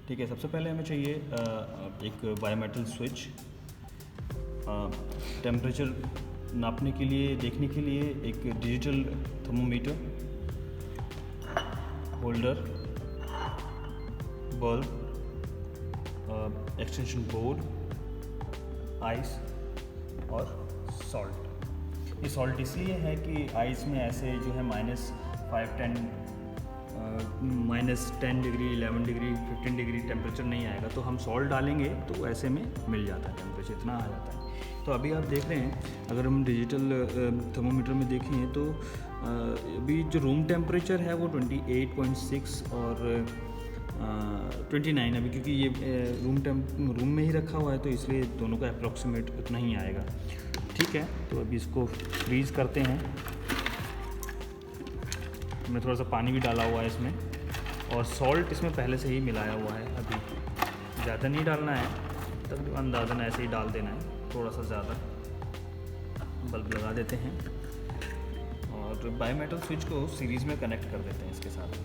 ठीक है, सबसे पहले हमें चाहिए एक बायोमेटल स्विच। टेम्परेचर नापने के लिए, देखने के लिए एक digital thermometer, holder, bulb, extension board, ice और सॉल्ट। ये सॉल्ट इसलिए है कि आइस में ऐसे जो है -10 डिग्री, 11 डिग्री, 15 डिग्री टेम्परेचर नहीं आएगा, तो हम सॉल्ट डालेंगे तो ऐसे में मिल जाता है, टेम्परेचर इतना आ जाता है। तो अभी आप देख रहे हैं, अगर हम डिजिटल थर्मोमीटर में देखें तो अभी जो रूम टेम्परेचर है वो 28.6 और 29 अभी, क्योंकि ये रूम में ही रखा हुआ है तो इसलिए दोनों का अप्रॉक्सीमेट उतना ही आएगा। ठीक है, तो अभी इसको फ्रीज़ करते हैं। हमने थोड़ा सा पानी भी डाला हुआ है इसमें, और सॉल्ट इसमें पहले से ही मिलाया हुआ है। अभी ज़्यादा नहीं डालना है, तब अंदाज़न ऐसे ही डाल देना है, थोड़ा सा ज़्यादा। बल्ब लगा देते हैं और बायोमेटल स्विच को सीरीज़ में कनेक्ट कर देते हैं इसके साथ।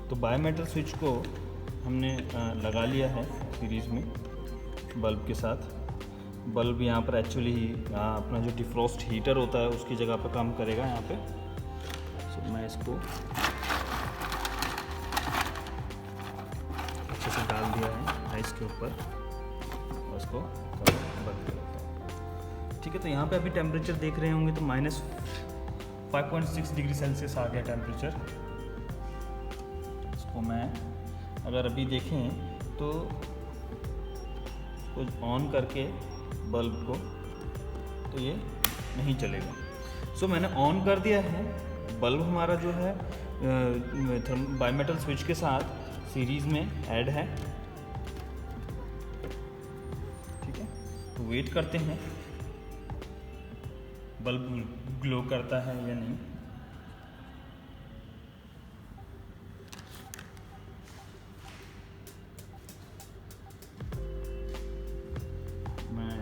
तो बायोमेटल स्विच को हमने लगा लिया है सीरीज़ में बल्ब के साथ। बल्ब यहाँ पर एक्चुअली अपना जो डिफ्रॉस्ट हीटर होता है उसकी जगह पर काम करेगा यहाँ पे। तो मैं इसको अच्छे से डाल दिया है आइस के ऊपर और इसको बंद कर देता हूँ। ठीक है, तो यहाँ पे अभी टेम्परेचर देख रहे होंगे तो -5.6 डिग्री सेल्सियस आ गया टेम्परेचर। मैं अगर अभी देखें तो ऑन करके बल्ब को तो ये नहीं चलेगा। सो मैंने ऑन कर दिया है। बल्ब हमारा जो है बायोमेटल स्विच के साथ सीरीज़ में ऐड है। ठीक है, तो वेट करते हैं बल्ब ग्लो करता है या नहीं।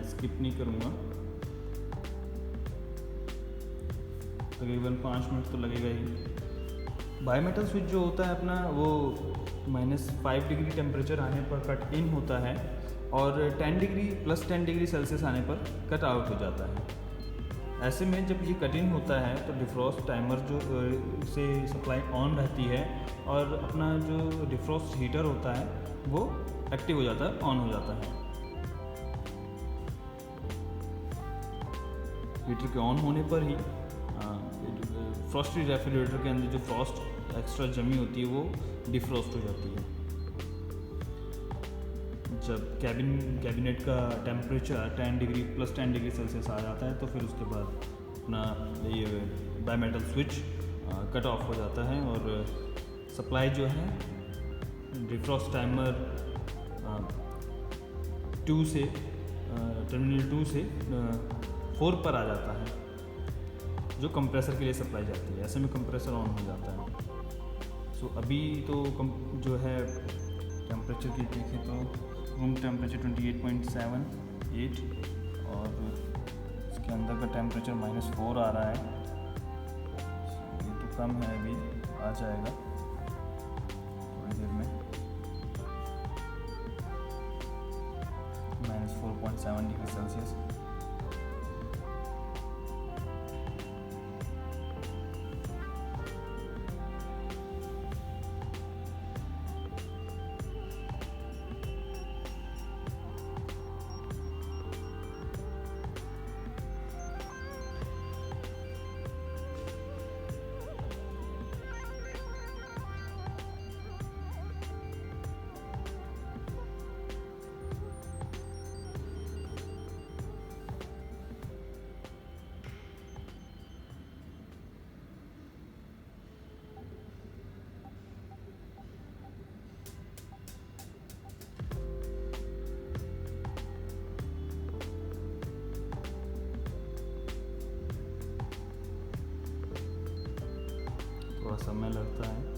स्किप नहीं करूँगा, तकरीबन 5 मिनट तो लगेगा ही। बायोमेटल स्विच जो होता है अपना वो -5 डिग्री टेम्परेचर आने पर कट इन होता है और +10 डिग्री सेल्सियस आने पर कट आउट हो जाता है। ऐसे में जब ये कटिंग होता है तो डिफ्रॉस्ट टाइमर जो से सप्लाई ऑन रहती है और अपना जो डिफ्रॉस्ट हीटर होता है वो एक्टिव हो जाता है, ऑन हो जाता है। हीटर के ऑन होने पर ही फ्रॉस्टी रेफ्रिजरेटर के अंदर जो फ्रॉस्ट एक्स्ट्रा जमी होती है वो डिफ्रॉस्ट हो जाती है। जब कैबिनेट का temperature 10 degree plus 10 degree Celsius आ जाता है तो फिर उसके बाद अपना ये बायमेटल स्विच कट ऑफ हो जाता है और सप्लाई जो है डिफ्रॉस्ट टाइमर 2 से टर्मिनल 2 से 4 पर आ जाता है, जो कंप्रेसर के लिए सप्लाई जाती है। ऐसे में कंप्रेसर ऑन हो जाता है। सो अभी तो जो है टेम्परेचर की देखें तो रूम टेम्परेचर 28.78 और इसके अंदर का टेम्परेचर -4 आ रहा है। ये तो कम है, अभी आ जाएगा थोड़ी देर में। -4.7 डिग्री सेल्सियस। थोड़ा समय लगता है।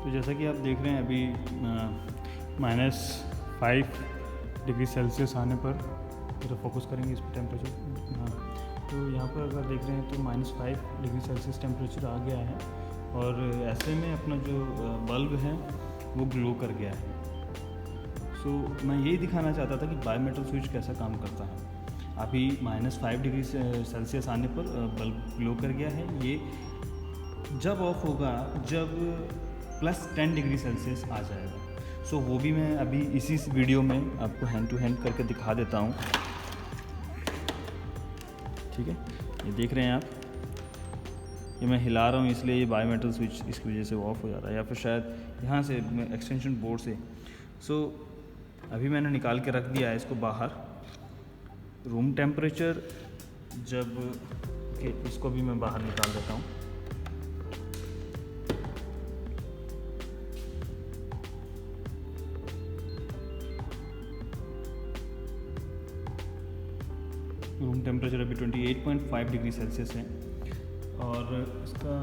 तो जैसा कि आप देख रहे हैं अभी -5 डिग्री सेल्सियस आने पर, तो फोकस करेंगे इस पर टेम्परेचर। हाँ, तो यहाँ पर अगर देख रहे हैं तो -5 डिग्री सेल्सियस टेम्परेचर आ गया है और ऐसे में अपना जो बल्ब है वो ग्लो कर गया है। सो मैं यही दिखाना चाहता था कि बायोमेटल स्विच कैसा काम करता है। अभी -5 डिग्री सेल्सियस आने पर बल्ब ग्लो कर गया है। ये जब ऑफ होगा जब +10 डिग्री सेल्सियस आ जाएगा। सो वो भी मैं अभी इसी वीडियो में आपको हैंड टू हैंड करके दिखा देता हूँ। ठीक है, ये देख रहे हैं आप, ये मैं हिला रहा हूँ इसलिए ये बायोमेटल स्विच इसकी वजह से वो ऑफ हो जा रहा है, या फिर शायद यहाँ से एक्सटेंशन बोर्ड से। सो अभी मैंने निकाल के रख दिया है इसको बाहर। रूम टेम्परेचर जब इसको भी मैं बाहर निकाल देता हूँ। रूम टेम्परेचर अभी 28.5 डिग्री सेल्सियस है और इसका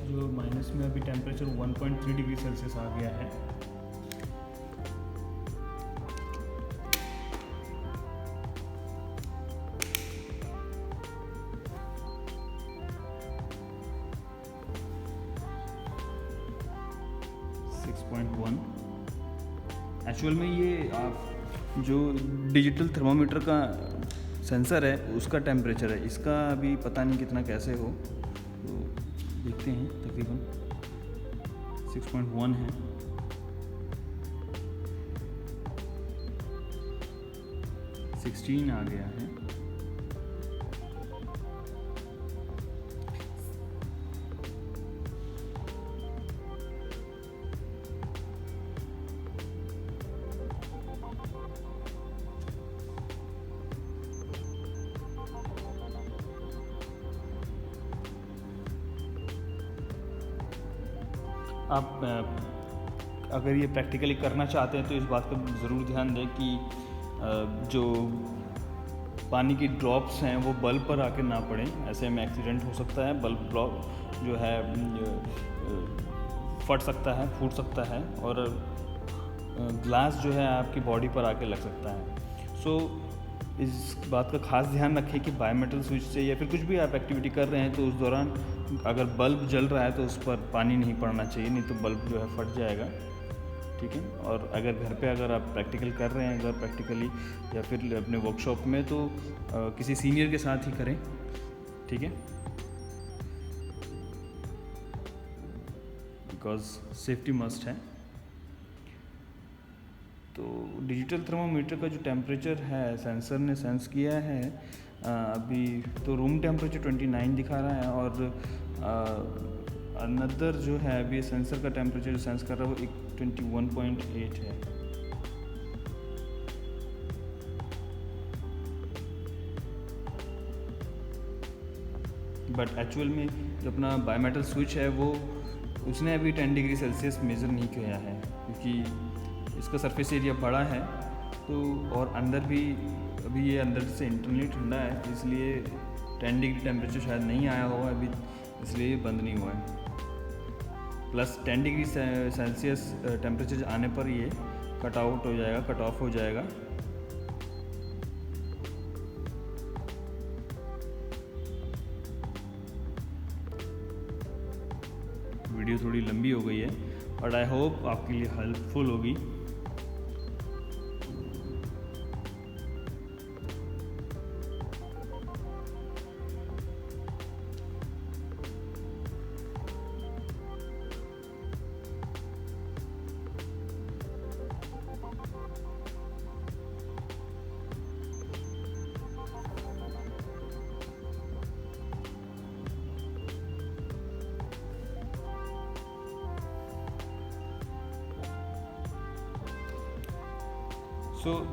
जो माइनस में अभी टेम्परेचर 1.3 डिग्री सेल्सियस आ गया है। एक्चुअल में ये आप जो डिजिटल थर्मोमीटर का सेंसर है उसका टेम्परेचर है, इसका अभी पता नहीं कितना कैसे हो, तो देखते हैं। तकरीबन 6.1 है। $16 आ गया है। आप अगर ये प्रैक्टिकली करना चाहते हैं तो इस बात का ज़रूर ध्यान दें कि जो पानी की ड्रॉप्स हैं वो बल्ब पर आके ना पड़ें, ऐसे में एक्सीडेंट हो सकता है। बल्ब ब्लॉक जो है फट सकता है, फूट सकता है और ग्लास जो है आपकी बॉडी पर आके लग सकता है। सो इस बात का खास ध्यान रखें कि बायोमेटल स्विच से या फिर कुछ भी आप एक्टिविटी कर रहे हैं तो उस दौरान अगर बल्ब जल रहा है तो उस पर पानी नहीं पड़ना चाहिए, नहीं तो बल्ब जो है फट जाएगा। ठीक है, और अगर घर पे अगर आप प्रैक्टिकल कर रहे हैं अगर प्रैक्टिकली या फिर अपने वर्कशॉप में तो किसी सीनियर के साथ ही करें। ठीक है, बिकॉज सेफ्टी मस्ट है। तो डिजिटल थर्मोमीटर का जो टेम्परेचर है सेंसर ने सेंस किया है अभी तो रूम टेम्परेचर 29 दिखा रहा है और अनदर जो है अभी सेंसर का टेम्परेचर जो सेंस कर रहा है वो 21.8 है। बट एक्चुअल में जो अपना बायोमेटल स्विच है वो उसने अभी 10 डिग्री सेल्सियस मेज़र नहीं किया है, क्योंकि इसका सरफेस एरिया बड़ा है तो और अंदर भी अभी ये अंदर से इंटरनली ठंडा है, इसलिए 10 डिग्री टेम्परेचर शायद नहीं आया होगा अभी, इसलिए ये बंद नहीं हुआ है। प्लस 10 डिग्री सेल्सियस टेम्परेचर आने पर ये कट आउट हो जाएगा, कट ऑफ हो जाएगा। वीडियो थोड़ी लंबी हो गई है बट आई होप आपके लिए हेल्पफुल होगी।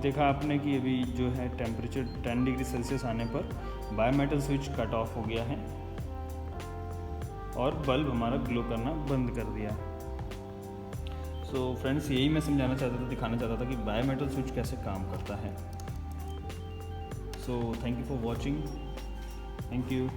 देखा आपने कि अभी जो है टेम्परेचर 10 डिग्री सेल्सियस आने पर बायोमेटल स्विच कट ऑफ हो गया है और बल्ब हमारा ग्लो करना बंद कर दिया। फ्रेंड्स, यही मैं समझाना चाहता था, दिखाना चाहता था कि बायोमेटल स्विच कैसे काम करता है। Thank you for watching. Thank you.